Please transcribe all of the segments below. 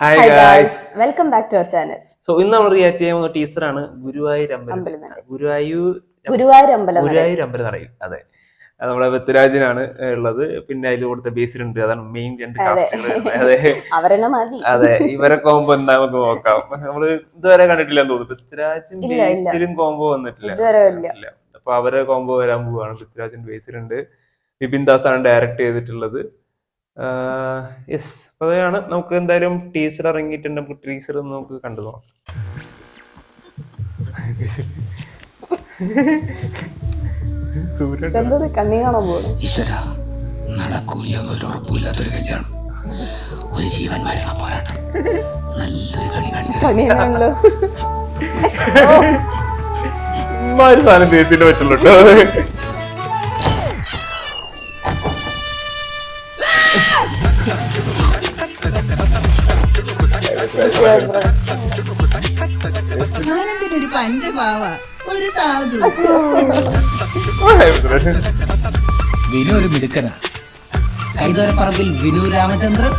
Hi Hi guys, guys, welcome back to our channel. So ഇന്ന് നമ്മൾ react ചെയ്യാൻ പോകുന്ന ടീച്ചറാണ് ഗുരുവായൂർ അമ്പലം. അമ്പലനട. ഗുരുവായൂർ ഗുരുവായൂർ അമ്പലനട. ഗുരുവായൂർ അമ്പലനടയിൽ. അതെ, അത് നമ്മളെ പൃഥ്വിരാജിനാണ് ഉള്ളത്. പിന്നെ അതിൽ കൊടുത്ത ബേസിലുണ്ട്. അതാണ് മെയിൻ രണ്ട് കാസ്റ്റുകൾ. അതെ അവരെന്നെ മതി. അതെ, ഇവരെ കോംബോ എന്താണെന്ന് നോക്കാം. നമ്മള് ഇതുവരെ കണ്ടിട്ടില്ലെന്ന് തോന്നുന്നു. പൃഥ്വിരാജും ബേസിലും കോംബോ വന്നിട്ടില്ല. അപ്പൊ അവരെ കോംബോ വരാൻ പോവാണ്. പൃഥ്വിരാജും ബേസിലുണ്ട്. വിപിൻ ദാസ് ആണ് ഡയറക്ട് ചെയ്തിട്ടുള്ളത്. യെസ്, അതാണ്. നമുക്ക് എന്തായാലും ടീച്ചർ ഇറങ്ങിയിട്ടുണ്ട്. നമുക്ക് ടീച്ചർ നമുക്ക് കണ്ടു നോക്കാം. കണ്ണി കാണാൻ പോകും. നടക്കൂലെന്നൊരു ഉറപ്പില്ലാത്തൊരു കല്യാണം, ഒരു ജീവൻ മരണ പോരാട്ടം, നല്ലൊരു കളി കാണിക്കണല്ലോ. സാധനം ബേസിന്റെ പറ്റുള്ളൂ കേട്ടോ. ഒരു പഞ്ചപാവ ഒരു സാധു വിനു ഒരു മിടുക്കനാ. കൈതോരപ്പറമ്പിൽ വിനു രാമചന്ദ്രൻ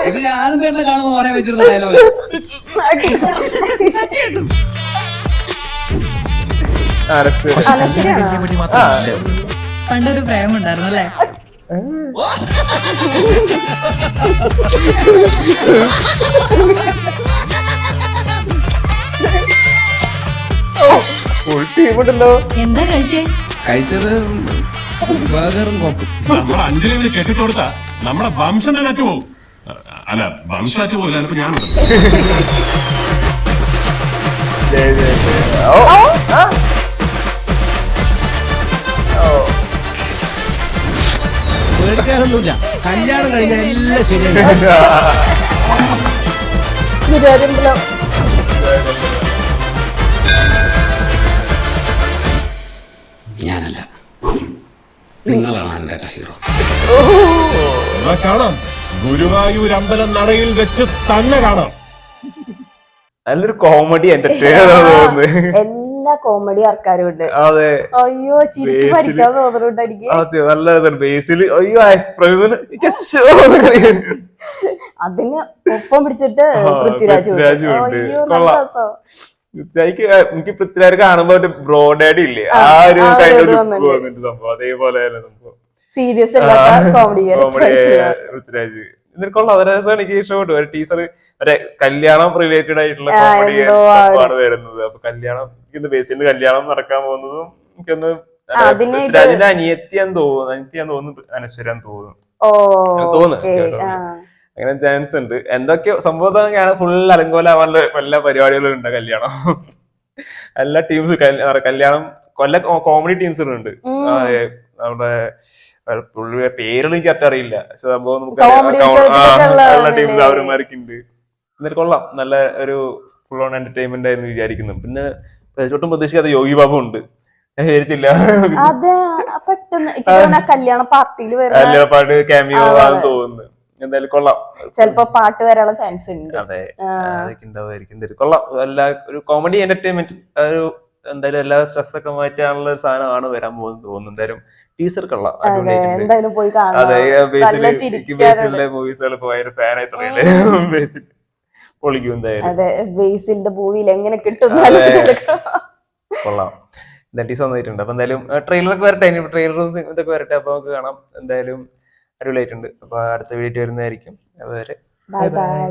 ഇത് ഞാനും തന്നെ കാണുമ്പോ പറയാൻ വെച്ചിരുന്ന ഡയലോഗ്. പണ്ടൊരു പ്രേമം ഉണ്ടായിരുന്നു അല്ലേ? എന്താ കഴിച്ചത് ബർഗറും കോക്കും. നമ്മളെ അഞ്ജലി കെട്ടിച്ചു കൊടുത്താ നമ്മളെ വംശം തന്നെ അറ്റുപോകും. അല്ല, വംശം അറ്റുപോകില്ല. അതിപ്പോ ഞാനുണ്ട്. പേടിക്കാനൊന്നുമില്ല, കല്യാണം കഴിഞ്ഞാൽ എല്ലാം ശരിയാണ്. ഞാനല്ല, നിങ്ങളാണ് എന്റെ ഹീറോ. കാണാം, ഗുരുവായൂർ അമ്പലം നടയിൽ വെച്ച് തന്നെ കാണാം. നല്ലൊരു കോമഡി എന്റർടൈനർ തോന്നുന്നു. എല്ലാ കോമഡി ആൾക്കാരും ഉണ്ട്. അതെ, അയ്യോ ചിരിച്ചു പഠിക്കാൻ തോന്നുന്നുണ്ട് എനിക്ക്. അതെ, നല്ല ബേസിൽ. അയ്യോ, അതിന് ഒപ്പം പിടിച്ചിട്ട് പൃഥ്വിരാജും എനിക്ക് പൃഥ്വിരാജ് കാണുമ്പോ ഒരു ബ്രോഡാഡി ഇല്ലേ, ആ ഒരു സംഭവം അതേപോലെ സീരിയസ് കോമഡി പൃഥ്വിരാജ്. എന്നിട്ടുള്ള രസമാണ്. എനിക്ക് ഇഷ്ടപ്പെട്ടു. ഒരു ടീച്ചർ മറ്റേ കല്യാണം റിലേറ്റഡ് ആയിട്ടുള്ള കോമഡി ആണ് വരുന്നത്. അപ്പൊ കല്യാണം, ബേസിന്റെ കല്യാണം നടക്കാൻ പോകുന്നതും എനിക്കൊന്ന് പൃഥ്വിരാജിന്റെ അനിയത്തിയാന്ന് തോന്നുന്നു, അനശ്വരാന്ന് തോന്നുന്നു. അങ്ങനെ ചാൻസ് ഉണ്ട്. എന്തൊക്കെയോ സംഭവം ഞാൻ ഫുൾ അലങ്കോലാവാനുള്ള എല്ലാ പരിപാടികളും ഉണ്ട്. കല്യാണം എല്ലാ ടീംസ് കല്യാണം കൊല്ല കോമഡി ടീംസുകളുണ്ട്. നമ്മുടെ പേരുകൾ എനിക്ക് അത്ര അറിയില്ല. പക്ഷെ സംഭവം നമുക്ക് ടീംസ് അവരുമാരൊക്കെ ഉണ്ട്. എന്നിട്ട് കൊള്ളാം. നല്ല ഒരു ഫുൾ ഓൺ എന്റർടൈൻമെന്റ് ആയിരുന്നു വിചാരിക്കുന്നു. പിന്നെ ഒട്ടും പ്രതീക്ഷിക്കാതെ യോഗി ബാബു ഉണ്ട്. ഞാൻ വിചാരിച്ചില്ല. കല്യാണ പാർട്ടിയിൽ പാട്ട് ക്യാമിയോ ആണെന്ന് തോന്നുന്നു. എന്തായാലും കൊള്ളാം. ചിലപ്പോ പാട്ട് വരാനുള്ള ചാൻസ് ഉണ്ട്. അതെ, അതൊക്കെ ഉണ്ടാവുമായിരിക്കും. കൊള്ളാം. എല്ലാ ഒരു കോമഡി എന്റർടൈൻമെന്റ്, ഒരു എന്തായാലും എല്ലാ സ്ട്രെസ് ഒക്കെ മാറ്റാനുള്ള ഒരു സാധനമാണ് വരാൻ പോകുന്നത് തോന്നുന്നു. എന്തായാലും ടീച്ചർ കൊള്ളാം. അതെ, ബേസിലെ മൂവീസുകൾ ഭയങ്കര ഫാൻ ആയി തുടങ്ങിയില്ലേ. ബേസിൽ പൊളിക്കും എന്തായാലും. അതെ, ബേസിലിന്റെ മൂവിയിൽ എങ്ങനെ കിട്ടും. കൊള്ളാം. ടീച്ചർ വന്നിട്ടുണ്ട്. അപ്പൊ എന്തായാലും ട്രെയിലറൊക്കെ വരട്ടെ. ട്രെയിലറും ഇതൊക്കെ വരട്ടെ. അപ്പൊ നമുക്ക് കാണാം. എന്തായാലും അടിപൊളിയായിട്ടുണ്ട്. അപ്പൊ അടുത്ത വീഡിയോ വരുന്നതായിരിക്കും. അതുവരെ ബൈ ബൈ.